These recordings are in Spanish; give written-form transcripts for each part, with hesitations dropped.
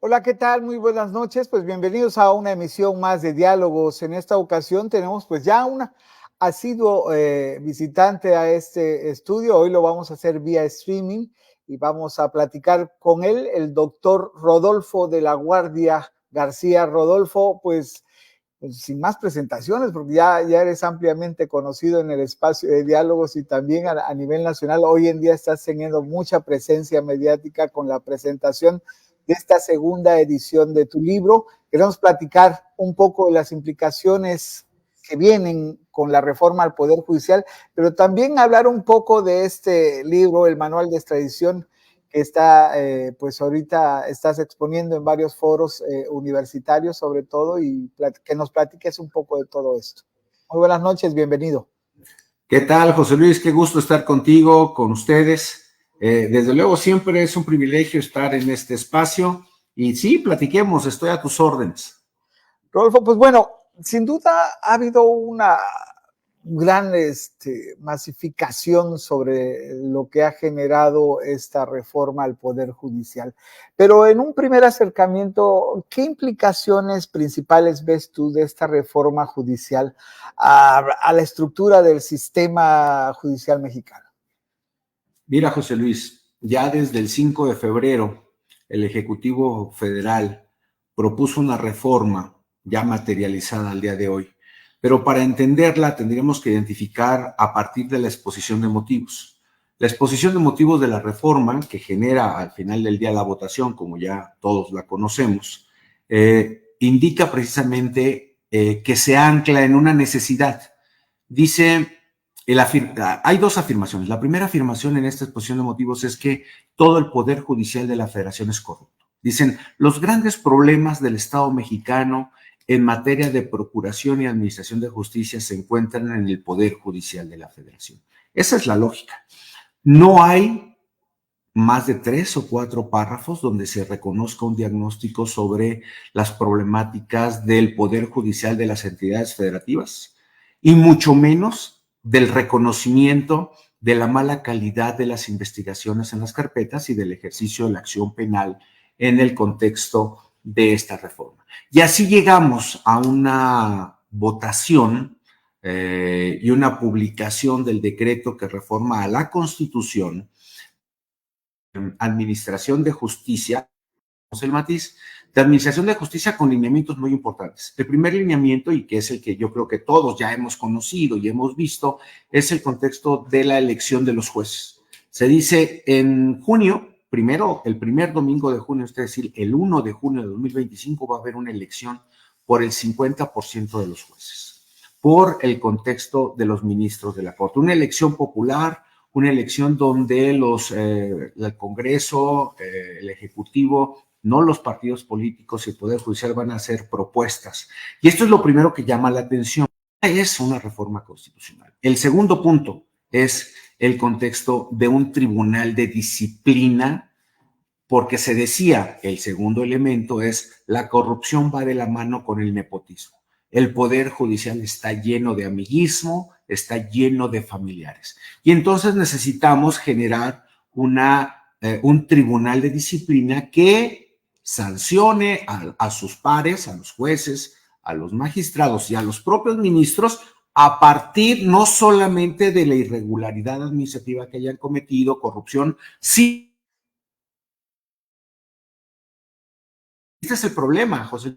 Hola, ¿qué tal? Muy buenas noches. Pues bienvenidos a una emisión más de Diálogos. En esta ocasión tenemos pues ya una asiduo visitante a este estudio. Hoy lo vamos a hacer vía streaming y vamos a platicar con él, el doctor Rodolfo de la Guardia García. Rodolfo, pues sin más presentaciones, porque ya eres ampliamente conocido en el espacio de diálogos y también a nivel nacional. Hoy en día estás teniendo mucha presencia mediática con la presentación de esta segunda edición de tu libro. Queremos platicar un poco de las implicaciones que vienen con la reforma al Poder Judicial, pero también hablar un poco de este libro, el Manual de Extradición, que está, pues ahorita estás exponiendo en varios foros universitarios sobre todo, y que nos platiques un poco de todo esto. Muy buenas noches, bienvenido. ¿Qué tal, José Luis? Qué gusto estar contigo, con ustedes. Desde luego, siempre es un privilegio estar en este espacio y sí, platiquemos, estoy a tus órdenes. Rodolfo, pues bueno, sin duda ha habido una gran masificación sobre lo que ha generado esta reforma al Poder Judicial. Pero en un primer acercamiento, ¿qué implicaciones principales ves tú de esta reforma judicial a la estructura del sistema judicial mexicano? Mira, José Luis, ya desde el 5 de febrero, el Ejecutivo Federal propuso una reforma ya materializada al día de hoy, pero para entenderla tendríamos que identificar a partir de la exposición de motivos. La exposición de motivos de la reforma, que genera al final del día la votación, como ya todos la conocemos, indica precisamente que se ancla en una necesidad. Dice, hay dos afirmaciones. La primera afirmación en esta exposición de motivos es que todo el Poder Judicial de la Federación es corrupto. Dicen, los grandes problemas del Estado mexicano en materia de procuración y administración de justicia se encuentran en el Poder Judicial de la Federación. Esa es la lógica. No hay más de 3 o 4 párrafos donde se reconozca un diagnóstico sobre las problemáticas del Poder Judicial de las entidades federativas y mucho menos del reconocimiento de la mala calidad de las investigaciones en las carpetas y del ejercicio de la acción penal en el contexto de esta reforma. Y así llegamos a una votación y una publicación del decreto que reforma a la Constitución, Administración de Justicia, el matiz de Administración de Justicia con lineamientos muy importantes. El primer lineamiento, y que es el que yo creo que todos ya hemos conocido y hemos visto, es el contexto de la elección de los jueces. Se dice en junio, el primer domingo de junio, es decir, el 1 de junio de 2025, va a haber una elección por el 50% de los jueces, por el contexto de los ministros de la Corte. Una elección popular, una elección donde el Congreso, el Ejecutivo, no los partidos políticos y el Poder Judicial van a hacer propuestas. Y esto es lo primero que llama la atención. Es una reforma constitucional. El segundo punto es el contexto de un tribunal de disciplina, porque se decía, el segundo elemento es la corrupción va de la mano con el nepotismo. El Poder Judicial está lleno de amiguismo, está lleno de familiares. Y entonces necesitamos generar un tribunal de disciplina que sancione a sus pares, a los jueces, a los magistrados y a los propios ministros a partir no solamente de la irregularidad administrativa que hayan cometido, corrupción, sí. Este es el problema, José.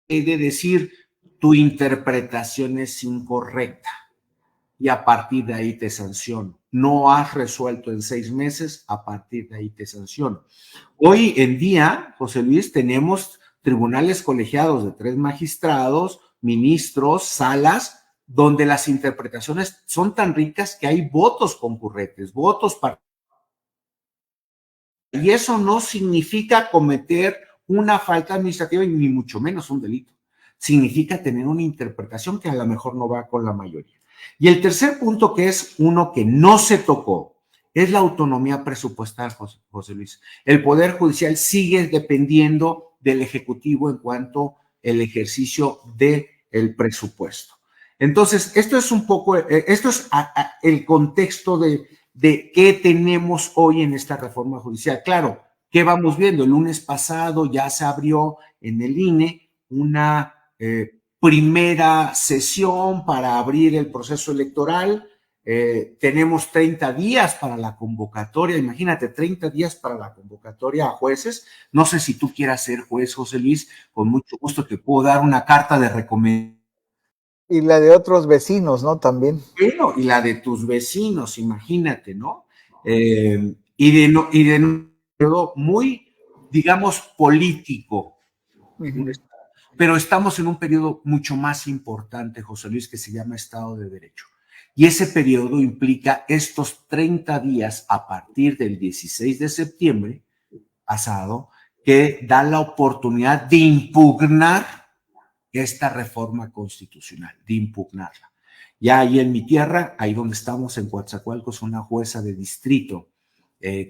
De decir, tu interpretación es incorrecta y a partir de ahí te sanciono. No has resuelto en 6 meses, a partir de ahí te sanciono. Hoy en día, José Luis, tenemos tribunales colegiados de 3 magistrados, ministros, salas, donde las interpretaciones son tan ricas que hay votos concurrentes, votos para... Y eso no significa cometer una falta administrativa y ni mucho menos un delito. Significa tener una interpretación que a lo mejor no va con la mayoría. Y el tercer punto, que es uno que no se tocó, es la autonomía presupuestal, José Luis. El Poder Judicial sigue dependiendo del Ejecutivo en cuanto al ejercicio del presupuesto. Entonces, esto es un poco, esto es el contexto de de qué tenemos hoy en esta reforma judicial. Claro, ¿qué vamos viendo? El lunes pasado ya se abrió en el INE una primera sesión para abrir el proceso electoral. Tenemos 30 días para la convocatoria, imagínate, 30 días para la convocatoria a jueces. No sé si tú quieras ser juez, José Luis, con mucho gusto te puedo dar una carta de recomendación. Y la de otros vecinos, ¿no? También. Bueno, y la de tus vecinos, imagínate, ¿no? Y de un periodo muy, digamos, político. Uh-huh. Pero estamos en un periodo mucho más importante, José Luis, que se llama Estado de Derecho. Y ese periodo implica estos 30 días a partir del 16 de septiembre pasado, que da la oportunidad de impugnar esta reforma constitucional, de impugnarla. Ya ahí en mi tierra, ahí donde estamos, en Coatzacoalcos, una jueza de distrito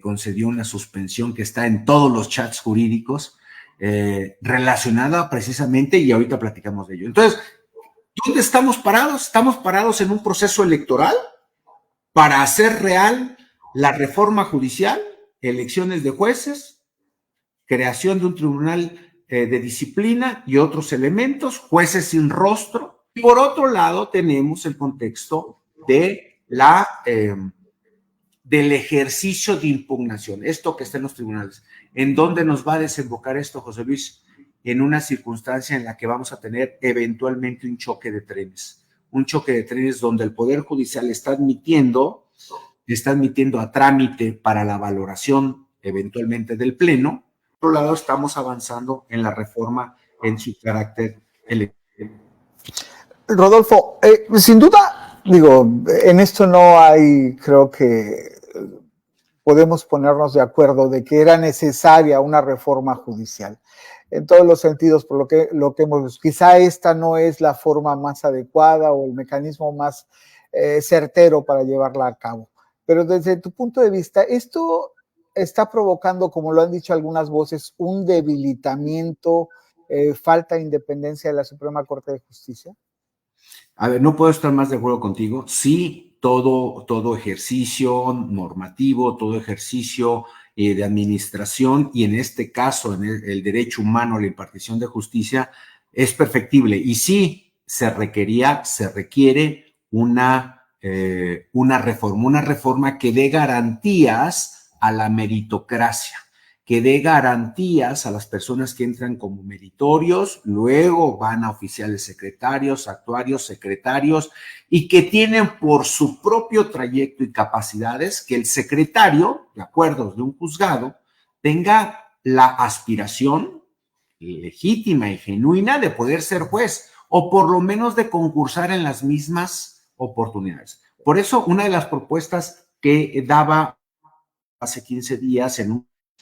concedió una suspensión que está en todos los chats jurídicos relacionada precisamente, y ahorita platicamos de ello. Entonces, ¿dónde estamos parados? Estamos parados en un proceso electoral para hacer real la reforma judicial, elecciones de jueces, creación de un tribunal de disciplina y otros elementos, jueces sin rostro. Y por otro lado tenemos el contexto de del ejercicio de impugnación, esto que está en los tribunales. ¿En dónde nos va a desembocar esto, José Luis? En una circunstancia en la que vamos a tener eventualmente un choque de trenes donde el Poder Judicial está admitiendo a trámite para la valoración eventualmente del Pleno. Por otro lado, estamos avanzando en la reforma en su carácter electoral. Rodolfo, sin duda, digo, en esto no hay, creo que podemos ponernos de acuerdo de que era necesaria una reforma judicial. En todos los sentidos, por lo que hemos visto. Quizá esta no es la forma más adecuada o el mecanismo más certero para llevarla a cabo. Pero desde tu punto de vista, ¿esto está provocando, como lo han dicho algunas voces, un debilitamiento, falta de independencia de la Suprema Corte de Justicia? A ver, no puedo estar más de acuerdo contigo. Sí, todo ejercicio normativo, todo ejercicio de administración, y en este caso, en el derecho humano, la impartición de justicia, es perfectible. Y sí, se requiere una reforma que dé garantías a la meritocracia, que dé garantías a las personas que entran como meritorios, luego van a oficiales secretarios, actuarios, secretarios, y que tienen por su propio trayecto y capacidades que el secretario, de acuerdo de un juzgado, tenga la aspiración legítima y genuina de poder ser juez, o por lo menos de concursar en las mismas oportunidades. Por eso, una de las propuestas que daba hace 15 días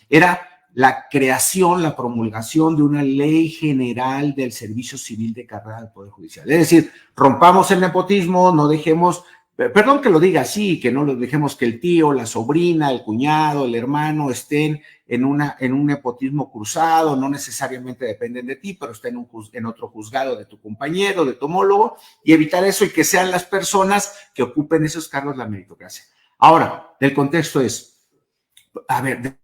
era la creación, la promulgación de una ley general del servicio civil de carrera del Poder Judicial. Es decir, rompamos el nepotismo, no dejemos, perdón que lo diga así, que no lo dejemos que el tío, la sobrina, el cuñado, el hermano estén en un nepotismo cruzado, no necesariamente dependen de ti, pero estén en otro juzgado de tu compañero, de tu homólogo, y evitar eso y que sean las personas que ocupen esos cargos la meritocracia. Ahora, el contexto es, a ver,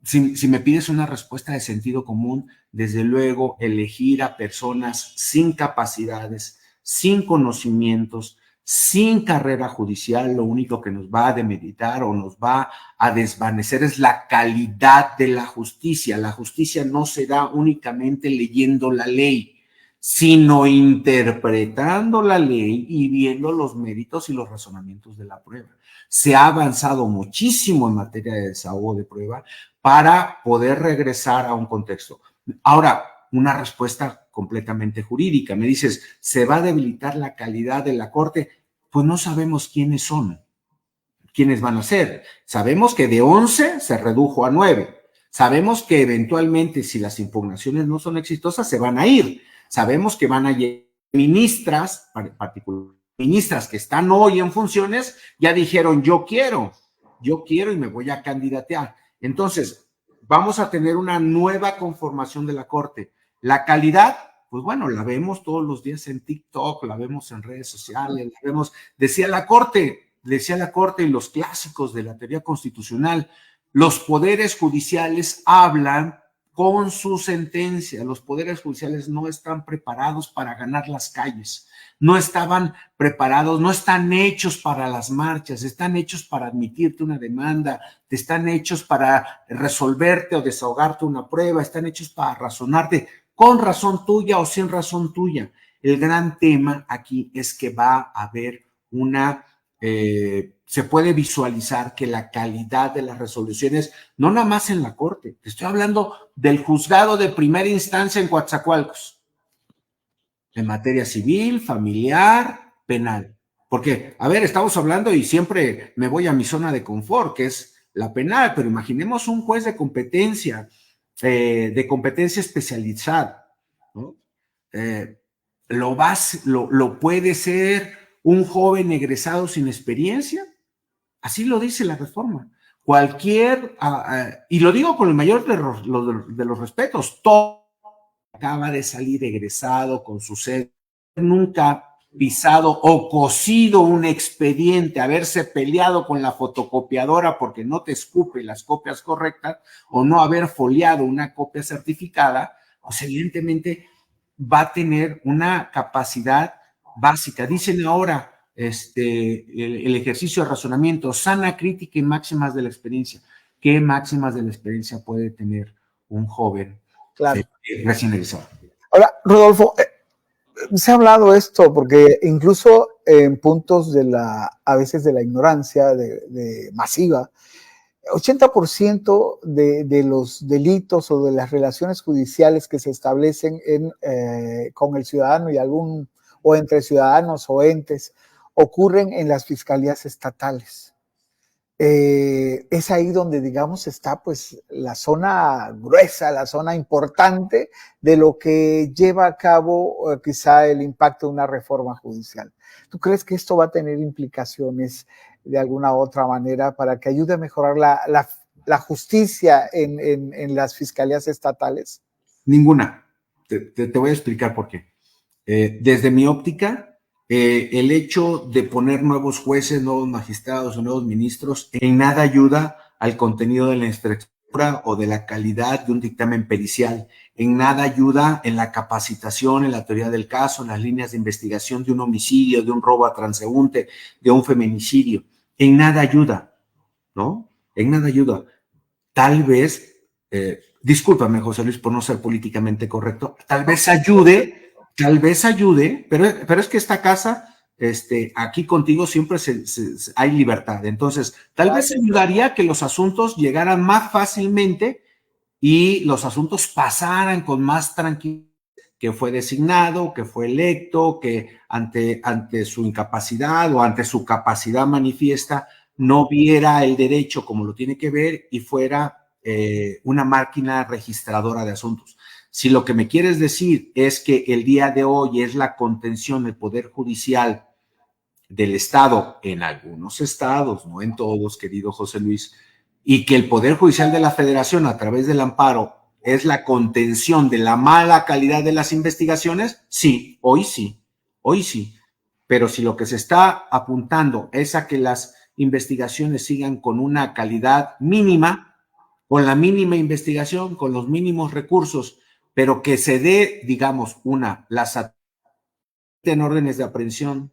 si me pides una respuesta de sentido común, desde luego elegir a personas sin capacidades, sin conocimientos, sin carrera judicial, lo único que nos va a demeritar o nos va a desvanecer es la calidad de la justicia. La justicia no se da únicamente leyendo la ley, sino interpretando la ley y viendo los méritos y los razonamientos de la prueba. Se ha avanzado muchísimo en materia de desahogo de prueba para poder regresar a un contexto. Ahora, una respuesta completamente jurídica. Me dices, ¿se va a debilitar la calidad de la Corte? Pues no sabemos quiénes son, quiénes van a ser. Sabemos que de 11 se redujo a 9. Sabemos que eventualmente, si las impugnaciones no son exitosas, se van a ir. Sabemos que van a llegar ministras, particularmente ministras que están hoy en funciones, ya dijeron, yo quiero y me voy a candidatear. Entonces, vamos a tener una nueva conformación de la Corte. La calidad, pues bueno, la vemos todos los días en TikTok, la vemos en redes sociales, la vemos, decía la Corte decía la Corte y los clásicos de la teoría constitucional, los poderes judiciales hablan con su sentencia. Los poderes judiciales no están preparados para ganar las calles, no estaban preparados, no están hechos para las marchas, están hechos para admitirte una demanda, están hechos para resolverte o desahogarte una prueba, están hechos para razonarte con razón tuya o sin razón tuya. El gran tema aquí es que va a haber se puede visualizar que la calidad de las resoluciones, no nada más en la Corte, te estoy hablando del juzgado de primera instancia en Coatzacoalcos, en materia civil, familiar, penal. Porque, a ver, estamos hablando y siempre me voy a mi zona de confort, que es la penal, pero imaginemos un juez de competencia especializada, ¿no? ¿Lo puede ser un joven egresado sin experiencia? Así lo dice la reforma. Y lo digo con el mayor de los respetos, todo acaba de salir egresado con su sed, nunca pisado o cosido un expediente, haberse peleado con la fotocopiadora porque no te escupe las copias correctas o no haber foliado una copia certificada, pues evidentemente va a tener una capacidad básica. Dicen ahora el ejercicio de razonamiento, sana crítica y máximas de la experiencia. ¿Qué máximas de la experiencia puede tener un joven recién egresado? Ahora, Rodolfo, se ha hablado esto porque incluso en puntos a veces de la ignorancia masiva, 80% de los delitos o de las relaciones judiciales que se establecen con el ciudadano o entre ciudadanos o entes ocurren en las fiscalías estatales. Es ahí donde, digamos, está pues la zona gruesa, la zona importante de lo que lleva a cabo quizá el impacto de una reforma judicial. ¿Tú crees que esto va a tener implicaciones de alguna otra manera para que ayude a mejorar la justicia en las fiscalías estatales? Ninguna. Te voy a explicar por qué. Desde mi óptica, el hecho de poner nuevos jueces, nuevos magistrados o nuevos ministros en nada ayuda al contenido de la infraestructura o de la calidad de un dictamen pericial, en nada ayuda en la capacitación, en la teoría del caso, en las líneas de investigación de un homicidio, de un robo a transeúnte, de un feminicidio, en nada ayuda, ¿no? En nada ayuda. Tal vez, discúlpame, José Luis, por no ser políticamente correcto, tal vez ayude, pero es que esta casa, aquí contigo siempre hay libertad. Entonces, tal vez ayudaría que los asuntos llegaran más fácilmente y los asuntos pasaran con más tranquilidad, que fue designado, que fue electo, que ante su incapacidad o ante su capacidad manifiesta no viera el derecho como lo tiene que ver y fuera una máquina registradora de asuntos. Si lo que me quieres decir es que el día de hoy es la contención del Poder Judicial del Estado, en algunos estados, no en todos, querido José Luis, y que el Poder Judicial de la Federación, a través del amparo, es la contención de la mala calidad de las investigaciones, sí, hoy sí, pero si lo que se está apuntando es a que las investigaciones sigan con una calidad mínima, con la mínima investigación, con los mínimos recursos, pero que se dé, digamos, las en órdenes de aprehensión,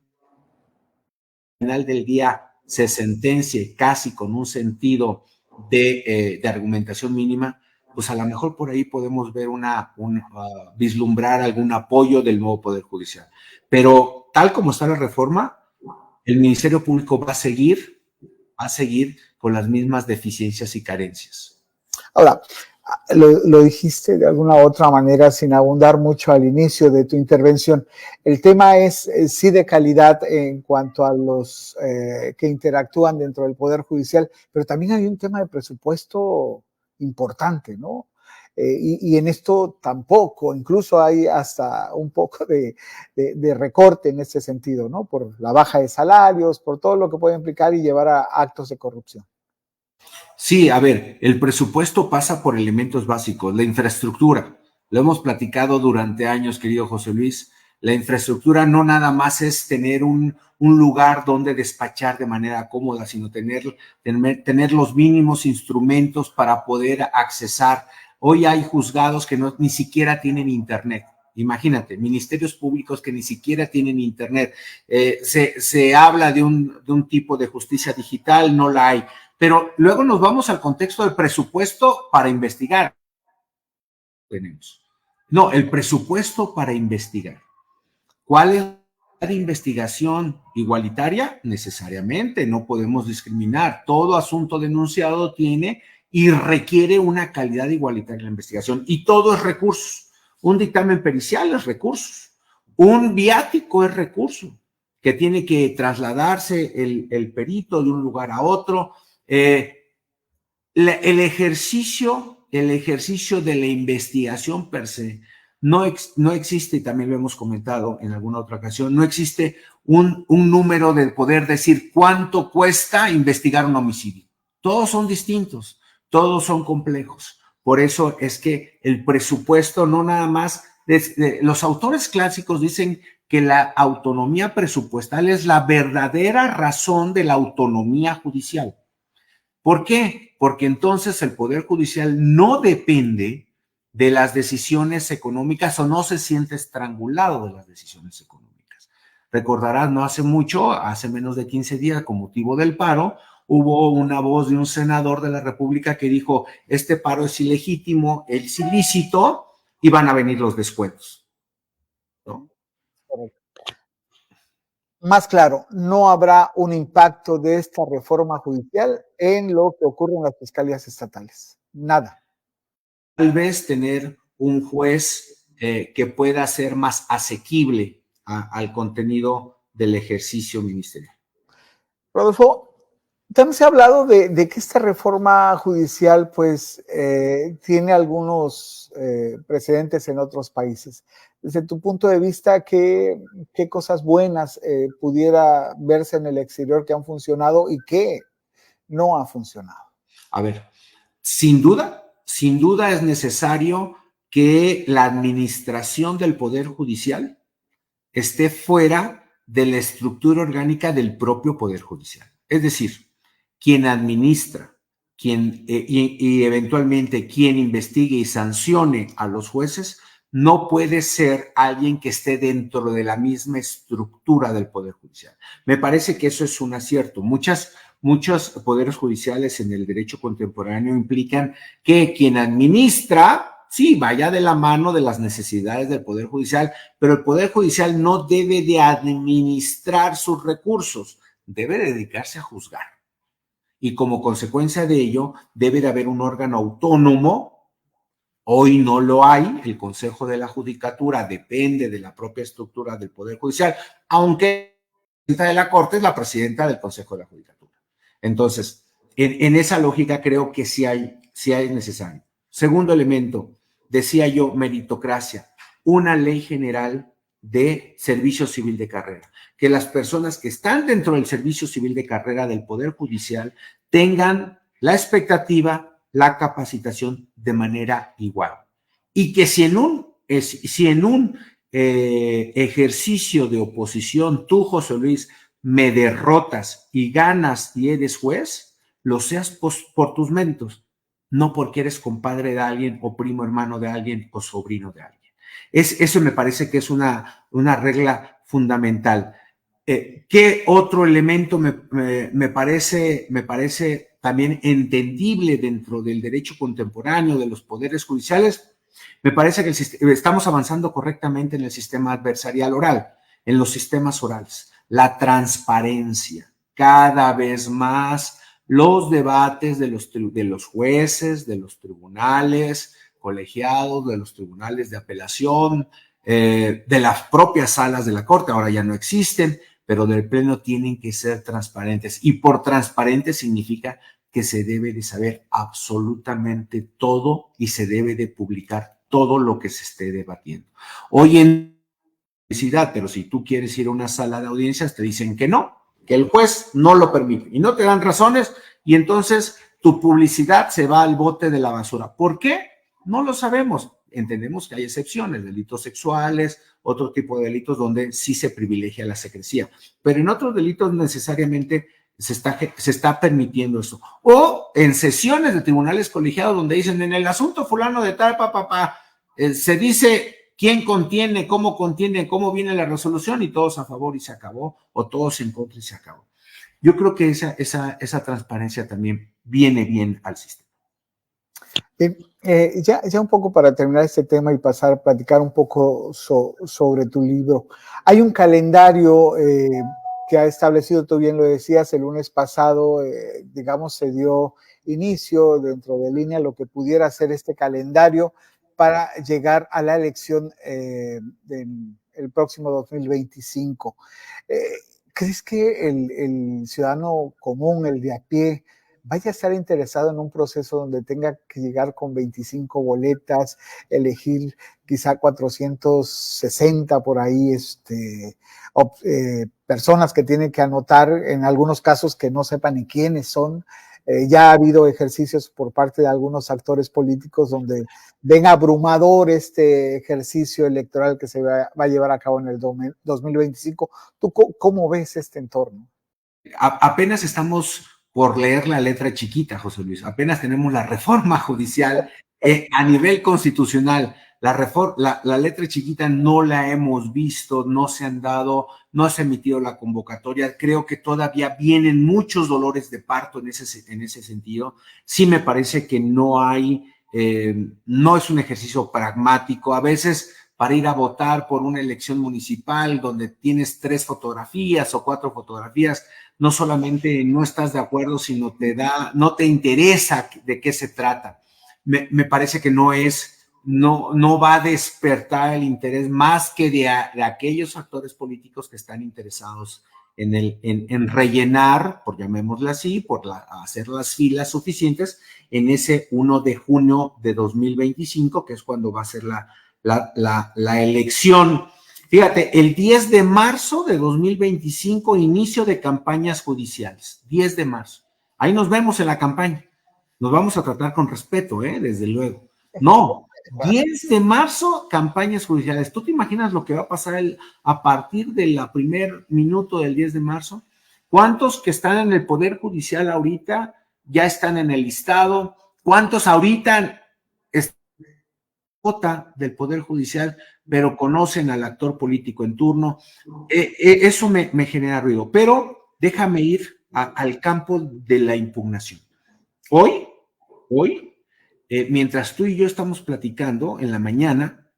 al final del día se sentencie casi con un sentido de argumentación mínima, pues a lo mejor por ahí podemos ver vislumbrar algún apoyo del nuevo Poder Judicial. Pero tal como está la reforma, el Ministerio Público va a seguir con las mismas deficiencias y carencias. Ahora, lo dijiste de alguna u otra manera sin abundar mucho al inicio de tu intervención. El tema es sí de calidad en cuanto a los que interactúan dentro del Poder Judicial, pero también hay un tema de presupuesto importante, ¿no? Y en esto tampoco, incluso hay hasta un poco de recorte en ese sentido, ¿no? Por la baja de salarios, por todo lo que puede implicar y llevar a actos de corrupción. Sí, a ver, el presupuesto pasa por elementos básicos, la infraestructura. Lo hemos platicado durante años, querido José Luis. La infraestructura no nada más es tener un lugar donde despachar de manera cómoda, sino tener los mínimos instrumentos para poder accesar. Hoy hay juzgados que ni siquiera tienen internet. Imagínate, ministerios públicos que ni siquiera tienen internet. Se habla de un tipo de justicia digital, no la hay. Pero luego nos vamos al contexto del presupuesto para investigar. No, el presupuesto para investigar. ¿Cuál es la investigación igualitaria? Necesariamente, no podemos discriminar. Todo asunto denunciado tiene y requiere una calidad igualitaria en la investigación. Y todo es recursos. Un dictamen pericial es recursos. Un viático es recurso, que tiene que trasladarse el perito de un lugar a otro. El ejercicio de la investigación per se no existe, y también lo hemos comentado en alguna otra ocasión, no existe un número de poder decir cuánto cuesta investigar un homicidio. Todos son distintos, todos son complejos. Por eso es que el presupuesto no nada más, los autores clásicos dicen que la autonomía presupuestal es la verdadera razón de la autonomía judicial. ¿Por qué? Porque entonces el Poder Judicial no depende de las decisiones económicas o no se siente estrangulado de las decisiones económicas. Recordarás, no hace mucho, hace menos de 15 días, con motivo del paro, hubo una voz de un senador de la República que dijo, este paro es ilegítimo, es ilícito y van a venir los descuentos, ¿no? Más claro, no habrá un impacto de esta reforma judicial en lo que ocurre en las fiscalías estatales. Nada. Tal vez tener un juez que pueda ser más asequible al contenido del ejercicio ministerial. Rodolfo, también se ha hablado de que esta reforma judicial pues tiene algunos precedentes en otros países. Desde tu punto de vista, ¿qué cosas buenas pudiera verse en el exterior que han funcionado y qué no ha funcionado? A ver, sin duda es necesario que la administración del Poder Judicial esté fuera de la estructura orgánica del propio Poder Judicial. Es decir, quien administra, y eventualmente quien investigue y sancione a los jueces, no puede ser alguien que esté dentro de la misma estructura del Poder Judicial. Me parece que eso es un acierto. Muchos poderes judiciales en el derecho contemporáneo implican que quien administra, sí, vaya de la mano de las necesidades del Poder Judicial, pero el Poder Judicial no debe de administrar sus recursos, debe dedicarse a juzgar. Y como consecuencia de ello, debe de haber un órgano autónomo. Hoy no lo hay, el Consejo de la Judicatura depende de la propia estructura del Poder Judicial, aunque la presidenta de la Corte es la presidenta del Consejo de la Judicatura. Entonces, en esa lógica creo que sí hay necesario. Segundo elemento, decía yo, meritocracia, una ley general de servicio civil de carrera, que las personas que están dentro del servicio civil de carrera del Poder Judicial tengan la expectativa, la capacitación de manera igual. Y que si en un ejercicio de oposición tú, José Luis, me derrotas y ganas y eres juez, lo seas por tus méritos, no porque eres compadre de alguien o primo hermano de alguien o sobrino de alguien. Eso me parece que es una regla fundamental. ¿Qué otro elemento me parece también entendible dentro del derecho contemporáneo de los poderes judiciales? Me parece que estamos avanzando correctamente en el sistema adversarial oral, en los sistemas orales. La transparencia, cada vez más los debates de los jueces, de los tribunales colegiados, de los tribunales de apelación, de las propias salas de la Corte, ahora ya no existen, pero del Pleno tienen que ser transparentes. Y por transparente significa que se debe de saber absolutamente todo y se debe de publicar todo lo que se esté debatiendo. Hoy en publicidad, pero si tú quieres ir a una sala de audiencias, te dicen que no, que el juez no lo permite y no te dan razones y entonces tu publicidad se va al bote de la basura. ¿Por qué? No lo sabemos. entendemos que hay excepciones, delitos sexuales, otro tipo de delitos donde sí se privilegia la secrecía, pero en otros delitos necesariamente se está permitiendo eso. O en sesiones de tribunales colegiados donde dicen, en el asunto fulano de tal, se dice quién contiene, cómo viene la resolución y todos a favor y se acabó, o todos en contra y se acabó. Yo creo que esa transparencia también viene bien al sistema. Ya un poco para terminar este tema y pasar a platicar un poco sobre tu libro. Hay un calendario que ha establecido, tú bien lo decías, el lunes pasado, digamos, se dio inicio dentro de línea lo que pudiera ser este calendario para llegar a la elección del próximo 2025. ¿Crees que el ciudadano común, el de a pie, vaya a estar interesado en un proceso donde tenga que llegar con 25 boletas, elegir quizá 460 por ahí, personas que tienen que anotar, en algunos casos que no sepan ni quiénes son? Ya ha habido ejercicios por parte de algunos actores políticos donde ven abrumador este ejercicio electoral que se va a llevar a cabo en el 2025. ¿Tú cómo ves este entorno? Apenas estamos por leer la letra chiquita, José Luis. Apenas tenemos la reforma judicial a nivel constitucional. La letra chiquita no la hemos visto, no se ha emitido la convocatoria. Creo que todavía vienen muchos dolores de parto en ese sentido. Sí me parece que no es un ejercicio pragmático. A veces, para ir a votar por una elección municipal donde tienes 3 fotografías o 4 fotografías, no solamente no estás de acuerdo, sino no te interesa de qué se trata. Me parece que no va a despertar el interés más que de aquellos actores políticos que están interesados en rellenar, por llamémoslo así, hacer las filas suficientes en ese 1 de junio de 2025, que es cuando va a ser la elección. Fíjate, el 10 de marzo de 2025, inicio de campañas judiciales. 10 de marzo. Ahí nos vemos en la campaña. Nos vamos a tratar con respeto, desde luego. No, 10 de marzo, campañas judiciales. ¿Tú te imaginas lo que va a pasar a partir del primer minuto del 10 de marzo? ¿Cuántos que están en el Poder Judicial ahorita ya están en el listado? ¿Cuántos ahorita del Poder Judicial, pero conocen al actor político en turno? Eso me genera ruido, pero déjame ir al campo de la impugnación. Hoy, mientras tú y yo estamos platicando en la mañana,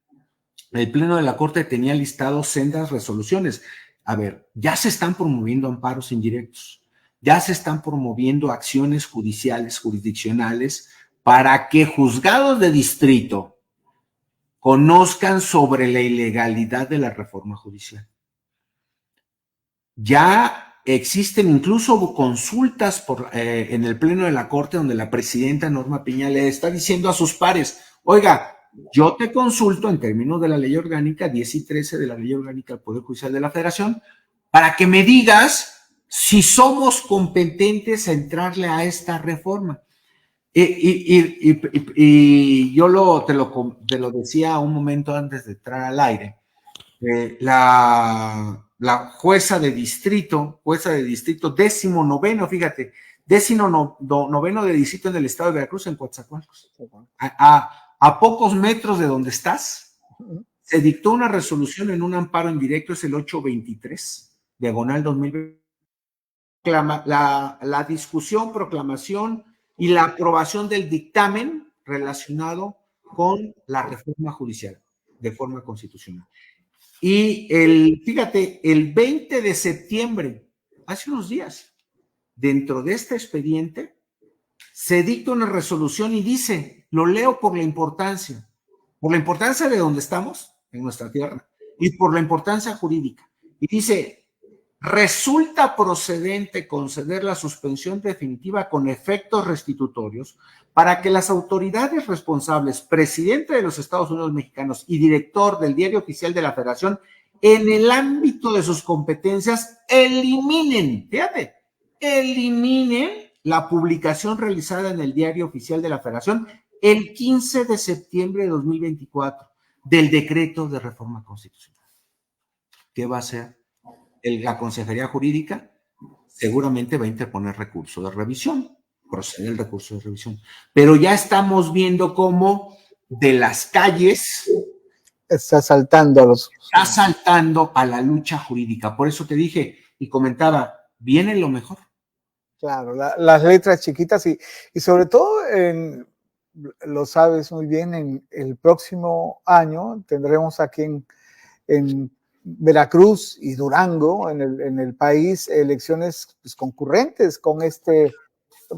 el Pleno de la Corte tenía listado sendas resoluciones. A ver, ya se están promoviendo amparos indirectos, ya se están promoviendo acciones judiciales, jurisdiccionales, para que juzgados de distrito conozcan sobre la ilegalidad de la reforma judicial. Ya existen incluso consultas en el Pleno de la Corte donde la presidenta Norma Piña le está diciendo a sus pares, oiga, yo te consulto en términos de la ley orgánica 10 y 13 de la ley orgánica del Poder Judicial de la Federación para que me digas si somos competentes a entrarle a esta reforma. Y yo te lo decía un momento antes de entrar al aire. La jueza de distrito 19º, fíjate, 19º de distrito en el estado de Veracruz, en Coatzacoalcos. A pocos metros de donde estás, se dictó una resolución en un amparo indirecto, es el 823, diagonal 2020. La discusión, proclamación y la aprobación del dictamen relacionado con la reforma judicial de forma constitucional. Y fíjate, el 20 de septiembre, hace unos días, dentro de este expediente, se dicta una resolución y dice, lo leo por la importancia de donde estamos, en nuestra tierra, y por la importancia jurídica. Y dice, resulta procedente conceder la suspensión definitiva con efectos restitutorios para que las autoridades responsables, presidente de los Estados Unidos mexicanos y director del Diario Oficial de la Federación, en el ámbito de sus competencias, eliminen la publicación realizada en el Diario Oficial de la Federación el 15 de septiembre de 2024 del decreto de reforma constitucional. ¿Qué va a hacer la Consejería Jurídica? Seguramente va a interponer recurso de revisión, procede el recurso de revisión. Pero ya estamos viendo cómo de las calles Está saltando a los... está saltando a la lucha jurídica. Por eso te dije y comentaba, viene lo mejor. Claro, las letras chiquitas y sobre todo, lo sabes muy bien, en el próximo año tendremos aquí en Veracruz y Durango, en el país, elecciones pues, concurrentes con este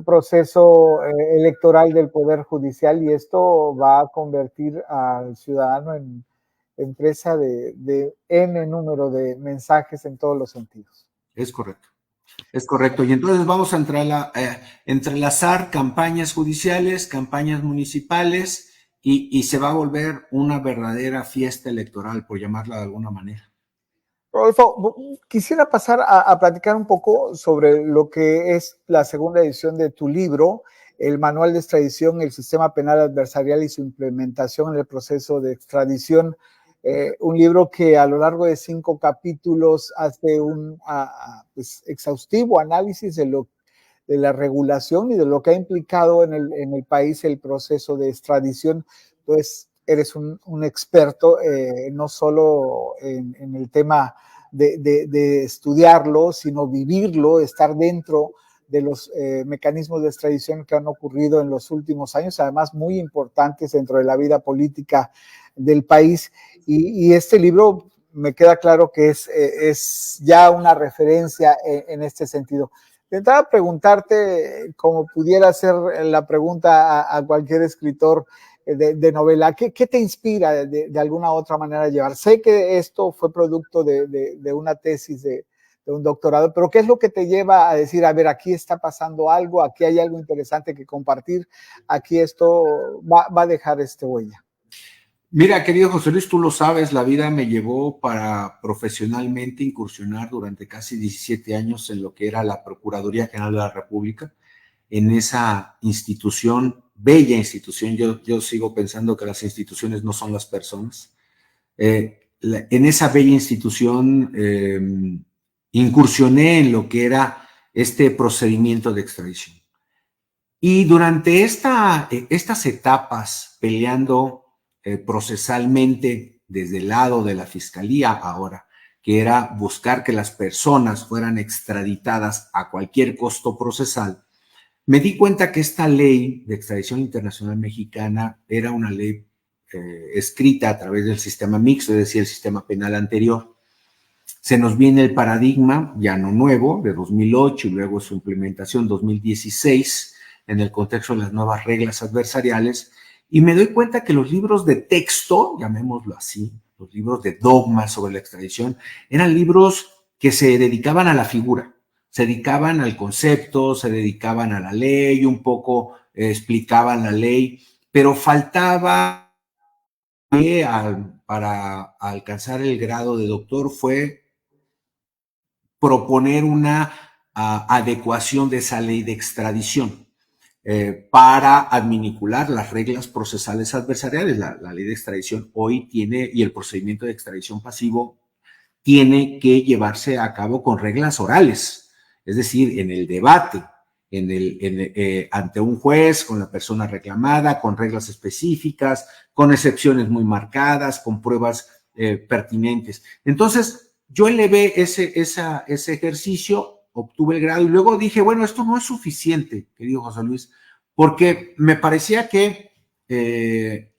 proceso electoral del Poder Judicial, y esto va a convertir al ciudadano en presa de N número de mensajes en todos los sentidos. Es correcto. Es correcto. Y entonces vamos a entrelazar campañas judiciales, campañas municipales y se va a volver una verdadera fiesta electoral, por llamarla de alguna manera. Rodolfo, quisiera pasar a platicar un poco sobre lo que es la segunda edición de tu libro, el Manual de Extradición, el Sistema Penal Adversarial y su implementación en el proceso de extradición. Un libro que a lo largo de 5 capítulos hace un pues, exhaustivo análisis de la regulación y de lo que ha implicado en el país el proceso de extradición. Entonces, eres un experto no solo en el tema de estudiarlo, sino vivirlo, estar dentro de los mecanismos de extradición que han ocurrido en los últimos años, además muy importantes dentro de la vida política del país. Y este libro me queda claro que es ya una referencia en este sentido. Intentaba preguntarte, como pudiera ser la pregunta a cualquier escritor de novela, ¿qué te inspira de alguna otra manera a llevar? Sé que esto fue producto de una tesis de un doctorado, pero ¿qué es lo que te lleva a decir, a ver, aquí está pasando algo, aquí hay algo interesante que compartir, aquí esto va a dejar huella? Mira, querido José Luis, tú lo sabes, la vida me llevó para profesionalmente incursionar durante casi 17 años en lo que era la Procuraduría General de la República, en esa institución, bella institución. Yo sigo pensando que las instituciones no son las personas. En esa bella institución incursioné en lo que era este procedimiento de extradición. Y durante estas etapas, peleando procesalmente desde el lado de la Fiscalía ahora, que era buscar que las personas fueran extraditadas a cualquier costo procesal, me di cuenta que esta ley de extradición internacional mexicana era una ley escrita a través del sistema mixto, es decir, el sistema penal anterior. Se nos viene el paradigma, ya no nuevo, de 2008 y luego su implementación 2016, en el contexto de las nuevas reglas adversariales, y me doy cuenta que los libros de texto, llamémoslo así, los libros de dogma sobre la extradición, eran libros que se dedicaban a la figura, se dedicaban al concepto, se dedicaban a la ley, un poco explicaban la ley, pero faltaba para alcanzar el grado de doctor fue proponer una adecuación de esa ley de extradición para adminicular las reglas procesales adversariales. La ley de extradición hoy tiene, y el procedimiento de extradición pasivo tiene que llevarse a cabo con reglas orales, es decir, en el debate, ante un juez, con la persona reclamada, con reglas específicas, con excepciones muy marcadas, con pruebas pertinentes. Entonces, yo elevé ese ejercicio, obtuve el grado y luego dije, bueno, esto no es suficiente, querido José Luis, porque me parecía que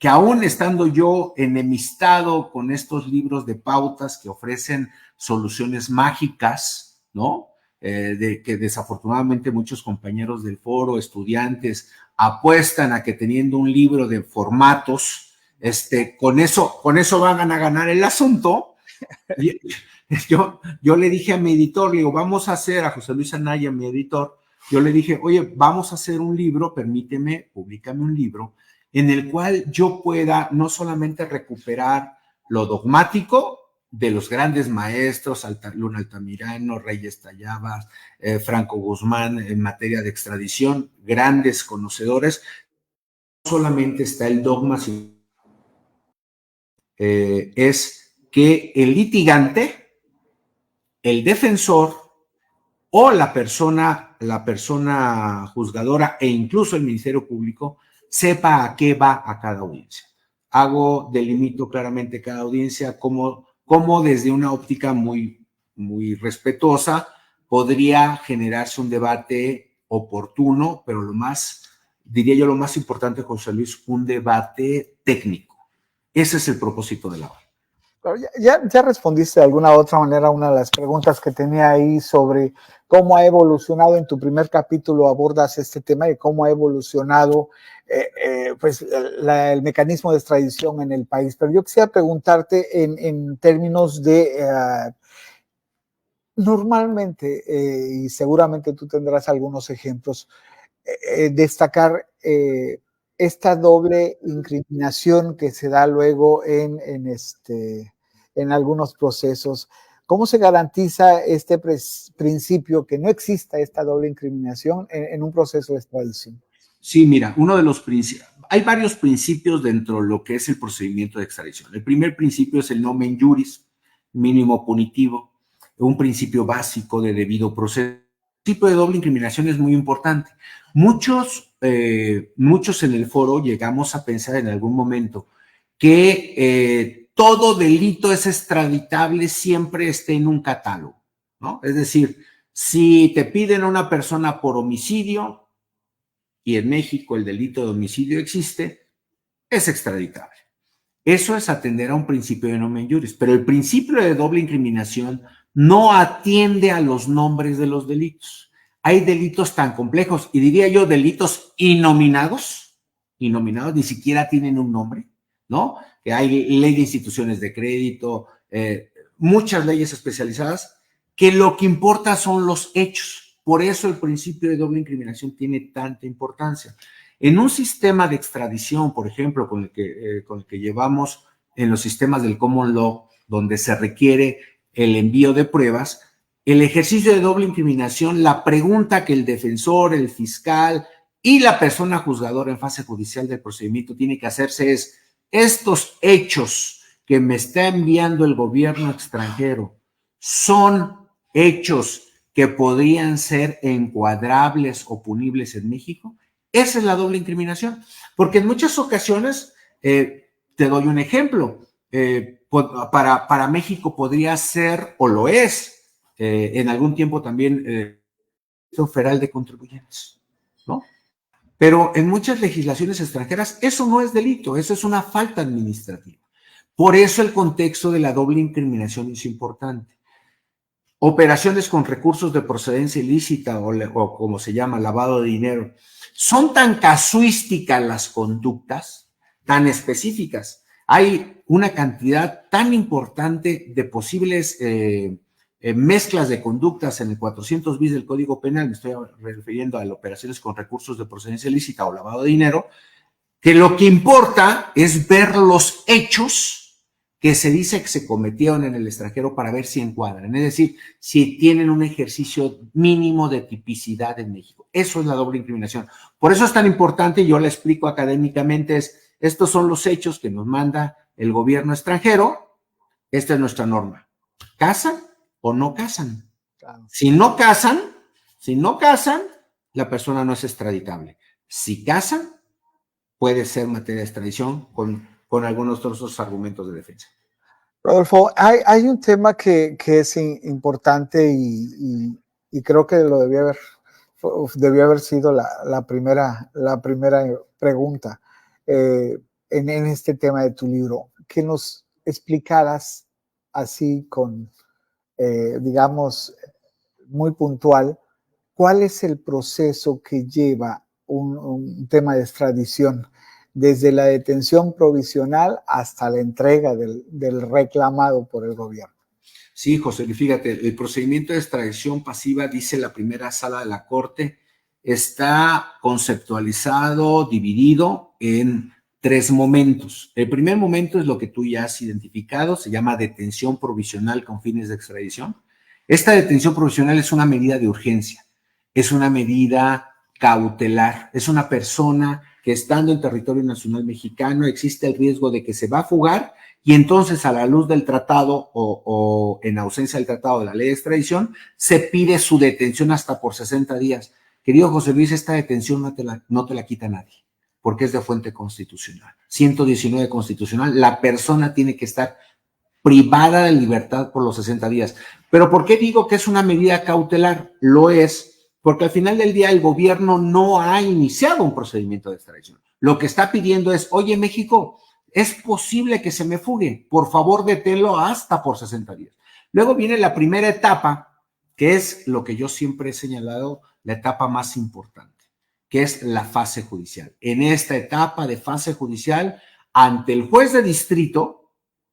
aún estando yo enemistado con estos libros de pautas que ofrecen soluciones mágicas, ¿no? De que desafortunadamente muchos compañeros del foro, estudiantes, apuestan a que teniendo un libro de formatos, con eso van a ganar el asunto. Y yo le dije a mi editor, le digo, vamos a hacer, a José Luis Anaya, mi editor, yo le dije, oye, vamos a hacer un libro, permíteme, públicame un libro, en el cual yo pueda no solamente recuperar lo dogmático de los grandes maestros, Luna Altamirano, Reyes Tallabas, Franco Guzmán, en materia de extradición, grandes conocedores, solamente está el dogma, sino es que el litigante, el defensor o la persona juzgadora e incluso el Ministerio Público sepa a qué va a cada audiencia. Delimito claramente cada audiencia como desde una óptica muy, muy respetuosa podría generarse un debate oportuno, pero diría yo lo más importante, José Luis, un debate técnico. Ese es el propósito de la obra. Ya respondiste de alguna u otra manera a una de las preguntas que tenía ahí sobre cómo ha evolucionado. En tu primer capítulo abordas este tema de cómo ha evolucionado pues el mecanismo de extradición en el país. Pero yo quisiera preguntarte en términos de normalmente, y seguramente tú tendrás algunos ejemplos, destacar esta doble incriminación que se da luego en algunos procesos. ¿Cómo se garantiza este principio que no exista esta doble incriminación en un proceso de extradición? Sí, mira, uno de los principios, hay varios principios dentro de lo que es el procedimiento de extradición. El primer principio es el nomen juris, mínimo punitivo, un principio básico de debido proceso. El principio de doble incriminación es muy importante. Muchos en el foro llegamos a pensar en algún momento que todo delito es extraditable siempre esté en un catálogo, ¿no? Es decir, si te piden a una persona por homicidio y en México el delito de homicidio existe, es extraditable. Eso es atender a un principio de nomen juris, pero el principio de doble incriminación no atiende a los nombres de los delitos. Hay delitos tan complejos, y diría yo delitos innominados, ni siquiera tienen un nombre, ¿no? Que hay ley de instituciones de crédito, muchas leyes especializadas, que lo que importa son los hechos. Por eso el principio de doble incriminación tiene tanta importancia. En un sistema de extradición, por ejemplo, con el que llevamos en los sistemas del common law, donde se requiere el envío de pruebas, el ejercicio de doble incriminación, la pregunta que el defensor, el fiscal y la persona juzgadora en fase judicial del procedimiento tiene que hacerse es: estos hechos que me está enviando el gobierno extranjero son hechos que podrían ser encuadrables o punibles en México. Esa es la doble incriminación, porque en muchas ocasiones, te doy un ejemplo, para México podría ser, o lo es, en algún tiempo también, federal de contribuyentes, ¿no? Pero en muchas legislaciones extranjeras eso no es delito, eso es una falta administrativa. Por eso el contexto de la doble incriminación es importante. Operaciones con recursos de procedencia ilícita o como se llama, lavado de dinero, son tan casuísticas las conductas, tan específicas. Hay una cantidad tan importante de posibles mezclas de conductas en el 400 bis del Código Penal, me estoy refiriendo a las operaciones con recursos de procedencia ilícita o lavado de dinero, que lo que importa es ver los hechos que se dice que se cometieron en el extranjero para ver si encuadran, es decir, si tienen un ejercicio mínimo de tipicidad en México. Eso es la doble incriminación. Por eso es tan importante, yo la explico académicamente, estos son los hechos que nos manda el gobierno extranjero, esta es nuestra norma. ¿Casan o no casan? Claro. Si no casan, la persona no es extraditable. Si casan, puede ser materia de extradición con algunos otros argumentos de defensa. Rodolfo, hay un tema que es importante y creo que lo debió haber sido la primera pregunta en este tema de tu libro, que nos explicaras así digamos, muy puntual, cuál es el proceso que lleva un tema de extradición, desde la detención provisional hasta la entrega del reclamado por el gobierno. Sí, José, fíjate, el procedimiento de extradición pasiva, dice la primera sala de la Corte, está conceptualizado, dividido en 3 momentos. El primer momento es lo que tú ya has identificado, se llama detención provisional con fines de extradición. Esta detención provisional es una medida de urgencia, es una medida cautelar. Es una persona que estando en territorio nacional mexicano existe el riesgo de que se va a fugar y entonces a la luz del tratado o en ausencia del tratado de la ley de extradición se pide su detención hasta por 60 días. Querido José Luis, esta detención no te la quita nadie porque es de fuente constitucional. 119 constitucional, la persona tiene que estar privada de libertad por los 60 días. Pero ¿por qué digo que es una medida cautelar? Lo es porque al final del día el gobierno no ha iniciado un procedimiento de extradición. Lo que está pidiendo es, oye, México, es posible que se me fugue, por favor deténlo hasta por 60 días. Luego viene la primera etapa, que es lo que yo siempre he señalado, la etapa más importante, que es la fase judicial. En esta etapa de fase judicial, ante el juez de distrito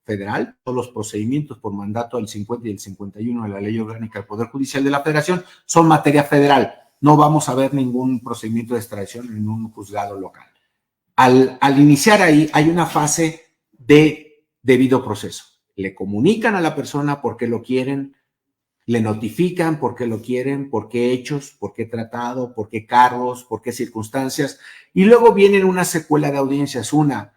federal, todos los procedimientos por mandato del 50 y el 51 de la Ley Orgánica del Poder Judicial de la Federación son materia federal. No vamos a ver ningún procedimiento de extradición en un juzgado local. Al iniciar ahí, hay una fase de debido proceso. Le comunican a la persona por qué lo quieren, le notifican por qué lo quieren, por qué hechos, por qué tratado, por qué cargos, por qué circunstancias, y luego vienen una secuela de audiencias, una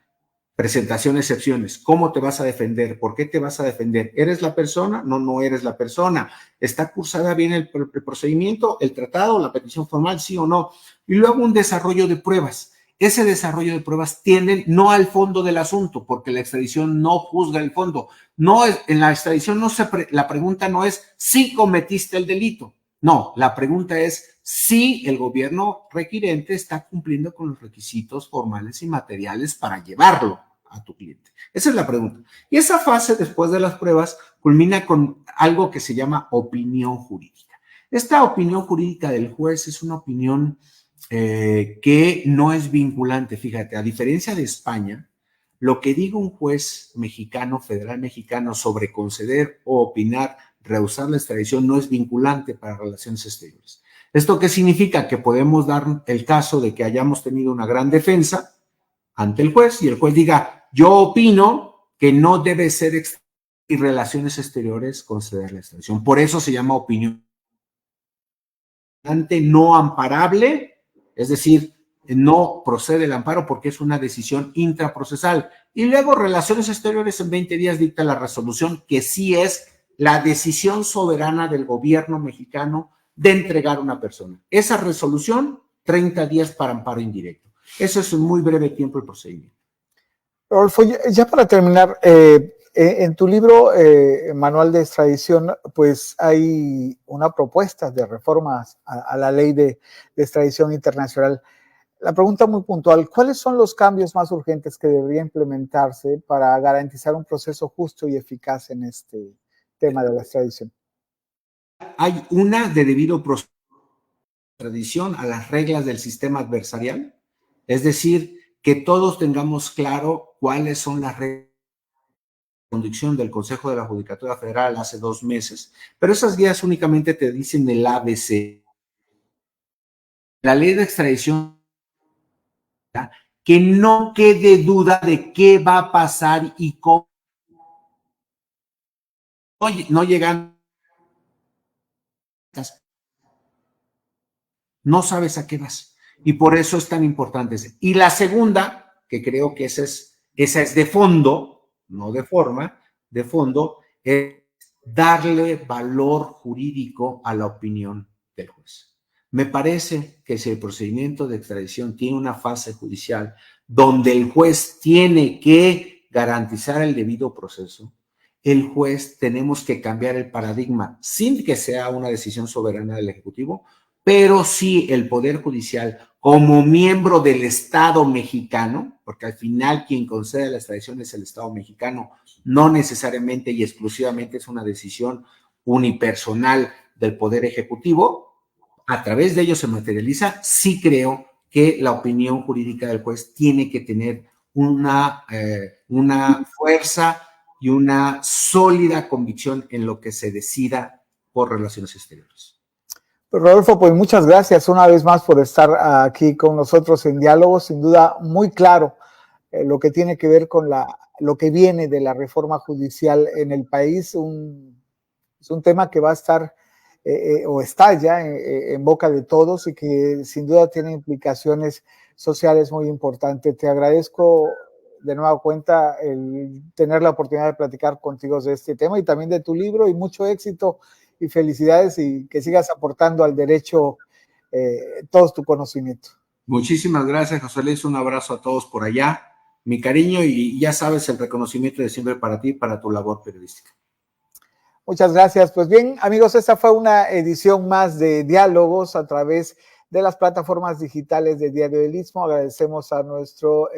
presentación, excepciones. ¿Cómo te vas a defender? ¿Por qué te vas a defender? ¿Eres la persona? No, no eres la persona. ¿Está cursada bien el procedimiento, el tratado, la petición formal, sí o no? Y luego un desarrollo de pruebas. Ese desarrollo de pruebas tienden no al fondo del asunto, porque la extradición no juzga el fondo. No es, en la extradición la pregunta no es si cometiste el delito. No, la pregunta es si el gobierno requirente está cumpliendo con los requisitos formales y materiales para llevarlo a tu cliente. Esa es la pregunta. Y esa fase, después de las pruebas, culmina con algo que se llama opinión jurídica. Esta opinión jurídica del juez es una opinión que no es vinculante. Fíjate, a diferencia de España, lo que diga un juez mexicano, federal mexicano, sobre conceder o opinar, rehusar la extradición, no es vinculante para relaciones exteriores. ¿Esto qué significa? Que podemos dar el caso de que hayamos tenido una gran defensa ante el juez y el juez diga, yo opino que no debe ser y relaciones exteriores conceder la extradición. Por eso se llama opinión no amparable, es decir, no procede el amparo porque es una decisión intraprocesal. Y luego Relaciones Exteriores en 20 días dicta la resolución que sí es la decisión soberana del gobierno mexicano de entregar a una persona. Esa resolución, 30 días para amparo indirecto. Eso es un muy breve tiempo el procedimiento. Rodolfo, ya para terminar, en tu libro, Manual de Extradición, pues hay una propuesta de reformas a la ley de extradición internacional. La pregunta muy puntual, ¿cuáles son los cambios más urgentes que debería implementarse para garantizar un proceso justo y eficaz en este tema de la extradición? Hay una de debido proceso de extradición a las reglas del sistema adversarial, es decir, que todos tengamos claro cuáles son las reglas de conducción del Consejo de la Judicatura Federal hace 2 meses, pero esas guías únicamente te dicen el ABC. La ley de extradición, que no quede duda de qué va a pasar y cómo. No llegan, no sabes a qué vas. Y por eso es tan importante. Y la segunda, que creo que esa es de fondo, no de forma, de fondo, es darle valor jurídico a la opinión del juez. Me parece que si el procedimiento de extradición tiene una fase judicial donde el juez tiene que garantizar el debido proceso, el juez tenemos que cambiar el paradigma sin que sea una decisión soberana del Ejecutivo, pero sí el Poder Judicial como miembro del Estado mexicano, porque al final quien concede la extradición es el Estado mexicano, no necesariamente y exclusivamente es una decisión unipersonal del Poder Ejecutivo, a través de ello se materializa. Sí creo que la opinión jurídica del juez tiene que tener una fuerza y una sólida convicción en lo que se decida por relaciones exteriores. Rodolfo, pues muchas gracias una vez más por estar aquí con nosotros en diálogo, sin duda muy claro lo que tiene que ver con lo que viene de la reforma judicial en el país, es un tema que va a estar o está ya en boca de todos y que sin duda tiene implicaciones sociales muy importantes. Te agradezco de nueva cuenta el tener la oportunidad de platicar contigo de este tema y también de tu libro, y mucho éxito y felicidades, y que sigas aportando al derecho todo tu conocimiento. Muchísimas gracias, José Luis. Un abrazo a todos por allá. Mi cariño, y ya sabes, el reconocimiento de siempre para ti, para tu labor periodística. Muchas gracias. Pues bien, amigos, esta fue una edición más de Diálogos a través de las plataformas digitales de Diario del Istmo. Agradecemos a nuestro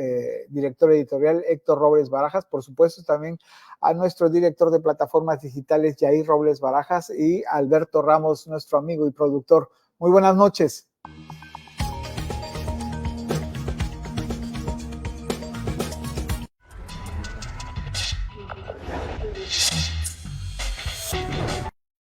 director editorial, Héctor Robles Barajas, por supuesto también a nuestro director de plataformas digitales, Yair Robles Barajas, y a Alberto Ramos, nuestro amigo y productor. Muy buenas noches.